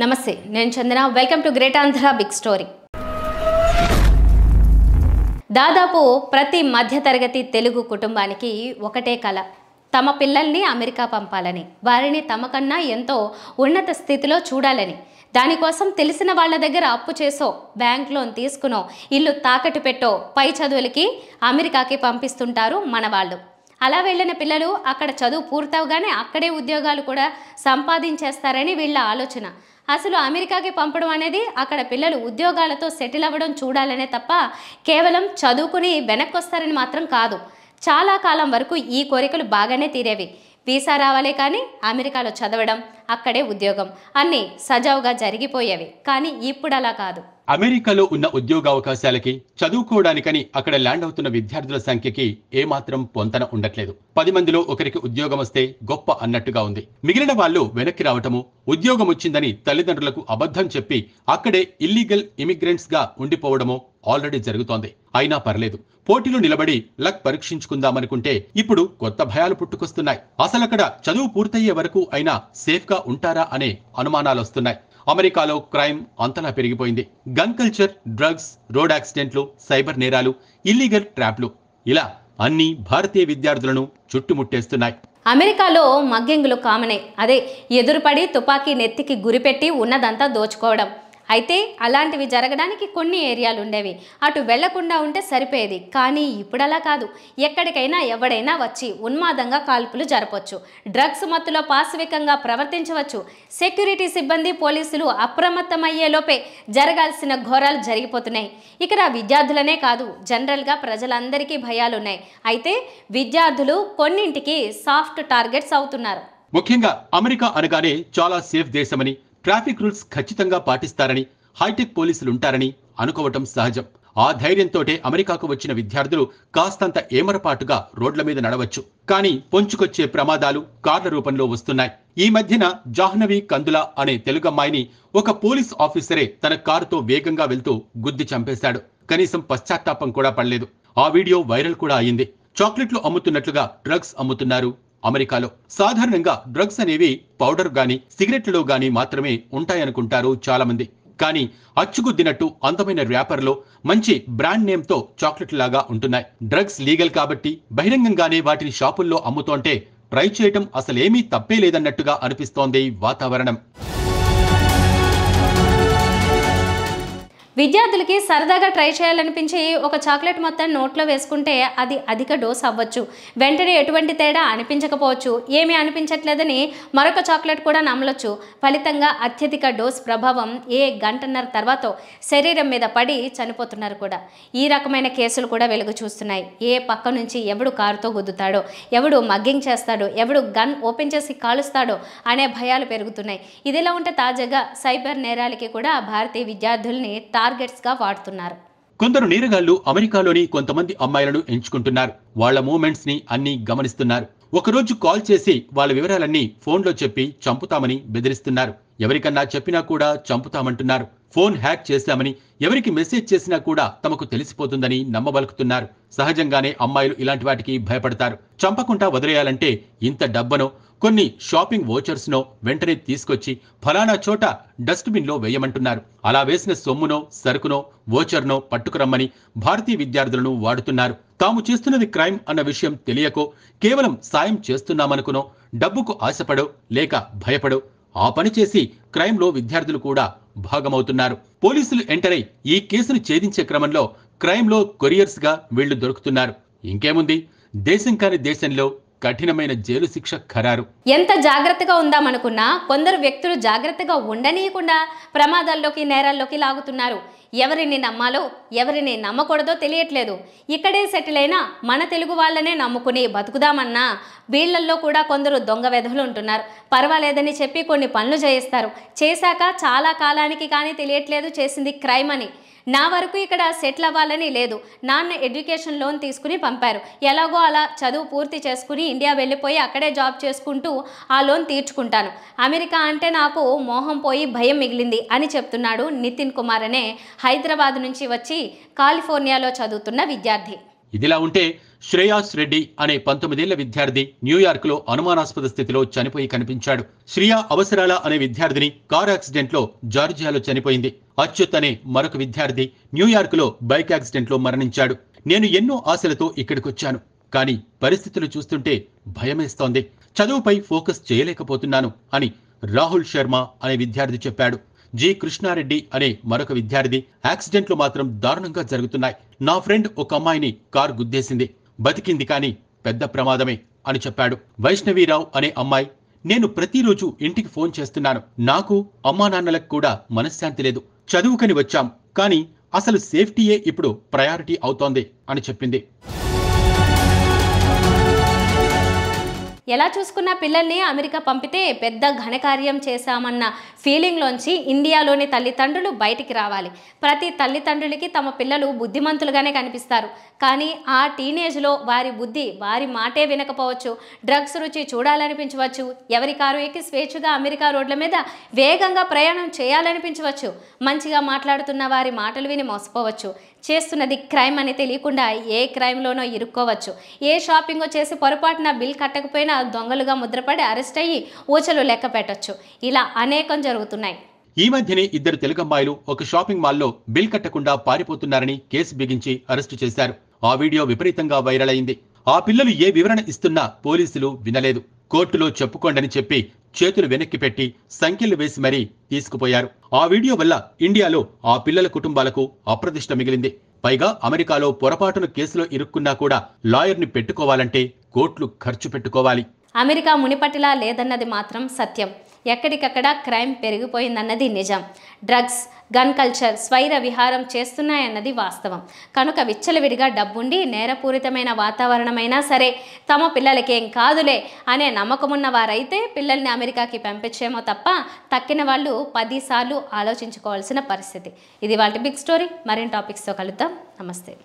నమస్తే, నేను Chandana. Welcome to great Andhra big story. దాదాపు ప్రతి మధ్యతరగతి తెలుగు కుటుంబానికి ఒకటే కల, తమ పిల్లల్ని అమెరికా పంపాలని, వారిని తమకన్నా ఎంతో ఉన్నత స్థితిలో చూడాలని. దానికోసం తెలిసిన వాళ్ళ దగ్గర అప్పు చేసో, బ్యాంక్ లోన్ తీసుకునో, ఇల్లు తాకట్టు పెట్టో పై చదువులకి అమెరికాకి పంపిస్తుంటారు మన వాళ్ళు. అలా వెళ్ళిన పిల్లలు అక్కడ చదువు పూర్తవగానే అక్కడే ఉద్యోగాలు కూడా సంపాదించేస్తారని వీళ్ళ ఆలోచన. అసలు అమెరికాకి పంపడం అనేది అక్కడ పిల్లలు ఉద్యోగాలతో సెటిల్ అవ్వడం చూడాలనే తప్ప కేవలం చదువుకుని వెనక్కి వస్తారని మాత్రం కాదు. చాలా కాలం వరకు ఈ కోరికలు బాగానే తీరేవి. వీసా రావాలే కానీ అమెరికాలో చదవడం, అక్కడే ఉద్యోగం అన్నీ సజావుగా జరిగిపోయేవి. కానీ ఇప్పుడు అలా కాదు. అమెరికాలో ఉన్న ఉద్యోగావకాశాలకి, చదువుకోవడానికని అక్కడ ల్యాండ్ అవుతున్న విద్యార్థుల సంఖ్యకి ఏమాత్రం పొంతన ఉండట్లేదు. 10 మందిలో ఒకరికి ఉద్యోగం వస్తే గొప్ప అన్నట్టుగా ఉంది. మిగిలిన వాళ్ళు వెనక్కి రావటము, ఉద్యోగం వచ్చిందని తల్లిదండ్రులకు అబద్ధం చెప్పి అక్కడే ఇల్లీగల్ ఇమిగ్రెంట్స్ గా ఉండిపోవడమో ఆల్రెడీ జరుగుతోంది. అయినా పర్లేదు, పోటీలో నిలబడి లక్ పరీక్షించుకుందామనుకుంటే ఇప్పుడు కొత్త భయాలు పుట్టుకొస్తున్నాయి. అసలక్కడ చదువు పూర్తయ్యే వరకు అయినా సేఫ్ గా ఉంటారా అనే అనుమానాలు వస్తున్నాయి. అమెరికాలో క్రైమ్ అంతలా పెరిగిపోయింది. గన్ కల్చర్, డ్రగ్స్, రోడ్ యాక్సిడెంట్లు, సైబర్ నేరాలు, ఇల్లీగల్ ట్రాప్లు, ఇలా అన్ని భారతీయ విద్యార్థులను చుట్టుముట్టేస్తున్నాయి. అమెరికాలో మగ్గింగులు కామనే. అదే ఎదురుపడి తుపాకీ నెత్తికి గురిపెట్టి ఉన్నదంతా దోచుకోవడం. అయితే అలాంటివి జరగడానికి కొన్ని ఏరియాలు ఉండేవి. అటు వెళ్లకుండా ఉంటే సరిపోయేది. కానీ ఇప్పుడు అలా కాదు. ఎక్కడికైనా ఎవడైనా వచ్చి ఉన్మాదంగా కాల్పులు జరపొచ్చు, డ్రగ్స్ మత్తులో పాశవికంగా ప్రవర్తించవచ్చు. సెక్యూరిటీ సిబ్బంది, పోలీసులు అప్రమత్తమయ్యేలోపే జరగాల్సిన ఘోరాలు జరిగిపోతున్నాయి. ఇక్కడ విద్యార్థులనే కాదు, జనరల్గా ప్రజలందరికీ భయాలున్నాయి. అయితే విద్యార్థులు కొన్నింటికి సాఫ్ట్ టార్గెట్స్ అవుతున్నారు. ముఖ్యంగా అమెరికా అనగానే చాలా సేఫ్ దేశమని, ట్రాఫిక్ రూల్స్ ఖచ్చితంగా పాటిస్తారని, హైటెక్ పోలీసులు ఉంటారని అనుకోవటం సహజం. ఆ ధైర్యంతోటే అమెరికాకు వచ్చిన విద్యార్థులు కాస్తంత ఏమరపాటుగా రోడ్ల మీద నడవచ్చు. కానీ పొంచుకొచ్చే ప్రమాదాలు కార్ల రూపంలో వస్తున్నాయి. ఈ మధ్యన జాహ్నవి కందుల అనే తెలుగమ్మాయిని ఒక పోలీస్ ఆఫీసరే తన కారుతో వేగంగా వెళ్తూ గుద్ది చంపేశాడు. కనీసం పశ్చాత్తాపం కూడా పడలేదు. ఆ వీడియో వైరల్ కూడా అయింది. చాక్లెట్లు అమ్ముతున్నట్లుగా డ్రగ్స్ అమ్ముతున్నారు అమెరికాలో. సాధారణంగా డ్రగ్స్ అనేవి పౌడర్ గాని, సిగరెట్లలో గాని మాత్రమే ఉంటాయనుకుంటారు చాలా మంది. కానీ అచ్చుగుద్దినట్టు అందమైన ర్యాపర్లో మంచి బ్రాండ్ నేమ్ తో చాక్లెట్ లాగా ఉంటున్నాయి. డ్రగ్స్ లీగల్ కాబట్టి బహిరంగంగానే వాటిని షాపుల్లో అమ్ముతోంటే ట్రై చేయటం అసలేమీ తప్పే లేదన్నట్టుగా అనిపిస్తోంది వాతావరణం. విద్యార్థులకి సరదాగా ట్రై చేయాలనిపించి ఒక చాక్లెట్ మొత్తం నోట్లో వేసుకుంటే అది అధిక డోస్ అవ్వచ్చు. వెంటనే ఎటువంటి తేడా అనిపించకపోవచ్చు. ఏమీ అనిపించట్లేదని మరొక చాక్లెట్ కూడా నమలొచ్చు. ఫలితంగా అత్యధిక డోస్ ప్రభావం గంటన్నర తర్వాత శరీరం మీద పడి చనిపోతున్నారు కూడా. ఈ రకమైన కేసులు కూడా వెలుగు చూస్తున్నాయి. ఏ పక్క నుంచి ఎవడు కారుతో గుద్దుతాడో, ఎవడు మగ్గింగ్ చేస్తాడో, ఎవడు గన్ ఓపెన్ చేసి కాలుస్తాడో అనే భయాలు పెరుగుతున్నాయి. ఇదిలా ఉంటే తాజాగా సైబర్ నేరాలకి కూడా భారతీయ విద్యార్థుల్ని టార్గెట్స్ గా వాడుతున్నారు. కొందరు నేరగాళ్లు అమెరికాలోని కొంతమంది అమ్మాయిలను ఎంచుకుంటున్నారు. వాళ్ల మూవ్మెంట్స్ ని అన్ని గమనిస్తున్నారు. ఒకరోజు కాల్ చేసి వాళ్ళ వివరాలన్నీ ఫోన్లో చెప్పి చంపుతామని బెదిరిస్తున్నారు. ఎవరికన్నా చెప్పినా కూడా చంపుతామంటున్నారు. ఫోన్ హ్యాక్ చేశామని, ఎవరికి మెసేజ్ చేసినా కూడా తమకు తెలిసిపోతుందని నమ్మబలుకుతున్నారు. సహజంగానే అమ్మాయిలు ఇలాంటి వాటికి భయపడతారు. చంపకుండా వదిలేయాలంటే ఇంత డబ్బనో, కొన్ని షాపింగ్ వోచర్స్ నో వెంటనే తీసుకొచ్చి ఫలానా చోట డస్ట్బిన్ లో వేయమంటున్నారు. అలా వేసిన సొమ్మునో, సరుకునో, వోచర్నో పట్టుకురమ్మని భారతీయ విద్యార్థులను వాడుతున్నారు. తాము చేస్తున్నది క్రైమ్ అన్న విషయం తెలియకో, కేవలం సాయం చేస్తున్నామనుకునో, డబ్బుకు ఆశపడో లేక భయపడో ఆ పని చేసి క్రైమ్ లో విద్యార్థులు కూడా భాగమవుతున్నారు. పోలీసులు ఎంటర్ అయి ఈ కేసును ఛేదించే క్రమంలో క్రైమ్ లో కొరియర్స్ గా వీళ్లు దొరుకుతున్నారు. ఇంకేముంది, దేశం కాని దేశంలో కఠినమైన జైలు శిక్ష ఖరారు. ఎంత జాగ్రత్తగా ఉందామనుకున్నా కొందరు వ్యక్తులు జాగ్రత్తగా ఉండనీయకుండా ప్రమాదాల్లోకి, నేరాల్లోకి లాగుతున్నారు. ఎవరిని నమ్మాలో, ఎవరిని నమ్మకూడదో తెలియట్లేదు. ఇక్కడే సెటిల్ అయినా మన తెలుగు వాళ్ళనే నమ్ముకుని బతుకుదామన్నా వీళ్లల్లో కూడా కొందరు దొంగ వెధవులు ఉంటున్నారు. పర్వాలేదని చెప్పి కొన్ని పనులు చేయిస్తారు. చేశాక చాలా కాలానికి కానీ తెలియట్లేదు చేసింది క్రైమ్ అని. నా వరకు ఇక్కడ సెటిల్ అవ్వాలని లేదు. నాన్న ఎడ్యుకేషన్ లోన్ తీసుకుని పంపారు. ఎలాగో అలా చదువు పూర్తి చేసుకుని ఇండియా వెళ్ళిపోయి అక్కడే జాబ్ చేసుకుంటూ ఆ లోన్ తీర్చుకుంటాను. అమెరికా అంటే నాకు మోహం పోయి భయం మిగిలింది అని చెప్తున్నాడు నితిన్ కుమార్ అనే హైదరాబాద్ నుంచి వచ్చి కాలిఫోర్నియాలో చదువుతున్న విద్యార్థి. ఇదిలా ఉంటే శ్రేయాస్ రెడ్డి అనే 19 ఏళ్ల విద్యార్థి న్యూయార్క్ లో అనుమానాస్పద స్థితిలో చనిపోయి కనిపించాడు. శ్రియా అవసరాల అనే విద్యార్థిని కార్ యాక్సిడెంట్ లో జార్జియాలో చనిపోయింది. అచ్యుత్ అనే మరొక విద్యార్థి న్యూయార్క్ లో బైక్ యాక్సిడెంట్ లో మరణించాడు. నేను ఎన్నో ఆశలతో ఇక్కడికొచ్చాను, కానీ పరిస్థితులు చూస్తుంటే భయమేస్తోంది. చదువుపై ఫోకస్ చేయలేకపోతున్నాను అని రాహుల్ శర్మ అనే విద్యార్థి చెప్పాడు. జి కృష్ణారెడ్డి అనే మరొక విద్యార్థి యాక్సిడెంట్లు మాత్రం దారుణంగా జరుగుతున్నాయి. నా ఫ్రెండ్ ఒక అమ్మాయిని కారు గుద్దేసింది, బతికింది కానీ పెద్ద ప్రమాదమే అని చెప్పాడు. వైష్ణవీరావు అనే అమ్మాయి, నేను ప్రతిరోజు ఇంటికి ఫోన్ చేస్తున్నాను. నాకు అమ్మా నాన్నలకు కూడా మనశ్శాంతి లేదు. చదువుకని వచ్చాం, కానీ అసలు సేఫ్టీయే ఇప్పుడు ప్రయారిటీ అవుతోంది అని చెప్పింది. ఎలా చూసుకున్న పిల్లల్ని అమెరికా పంపితే పెద్ద ఘనకార్యం చేశామన్న ఫీలింగ్లోంచి ఇండియాలోని తల్లిదండ్రులు బయటికి రావాలి. ప్రతి తల్లిదండ్రులకి తమ పిల్లలు బుద్ధిమంతులుగానే కనిపిస్తారు, కానీ ఆ టీనేజ్లో వారి బుద్ధి వారి మాటే వినకపోవచ్చు. డ్రగ్స్ రుచి చూడాలనిపించవచ్చు. ఎవరి కారు ఎక్కి స్వేచ్ఛగా అమెరికా రోడ్ల మీద వేగంగా ప్రయాణం చేయాలనిపించవచ్చు. మంచిగా మాట్లాడుతున్న వారి మాటలు విని మోసపోవచ్చు. చేస్తున్నది క్రైమ్ అని తెలియకుండా ఏ క్రైమ్లోనో ఇరుక్కోవచ్చు. ఏ షాపింగో చేసి పొరపాటున బిల్ కట్టకపోయినా దొంగలుగా ముద్రపడి అరెస్ట్ అయ్యి ఊచలు లెక్క పెట్టొచ్చు. ఇలా అనేకం జరుగుతున్నాయి. ఈ మధ్యనే 2 తెలుగు అమ్మాయిలు ఒక షాపింగ్ మాల్లో బిల్ కట్టకుండా పారిపోతున్నారని కేసు బిగించి అరెస్టు చేశారు. ఆ వీడియో విపరీతంగా వైరల్ అయింది. ఆ పిల్లలు ఏ వివరణ ఇస్తున్నా పోలీసులు వినలేదు. కోర్టులో చెప్పుకోండని చెప్పి చేతులు వెనక్కి పెట్టి సంఖ్యలు వేసి మరీ తీసుకుపోయారు. ఆ వీడియో వల్ల ఇండియాలో ఆ పిల్లల కుటుంబాలకు అప్రదిష్ట మిగిలింది. పైగా అమెరికాలో పొరపాటున కేసులో ఇరుక్కున్నా కూడా లాయర్ని పెట్టుకోవాలంటే కోట్లు ఖర్చు పెట్టుకోవాలి. అమెరికా మునిపటిలా లేదన్నది మాత్రం సత్యం. ఎక్కడికక్కడ క్రైమ్ పెరిగిపోయిందన్నది నిజం. డ్రగ్స్, గన్ కల్చర్ స్వైర విహారం చేస్తున్నాయన్నది వాస్తవం. కనుక విచ్చలవిడిగా డబ్బుండి నేరపూరితమైన వాతావరణమైనా సరే తమ పిల్లలకేం కాదులే అనే నమ్మకమున్న వారైతే పిల్లల్ని అమెరికాకి పంపించేమో తప్ప తక్కిన వాళ్ళు 10 సార్లు ఆలోచించుకోవాల్సిన పరిస్థితి. ఇది వాళ్ళ బిగ్ స్టోరీ. మరిన్ని టాపిక్స్తో కలుద్దాం. నమస్తే.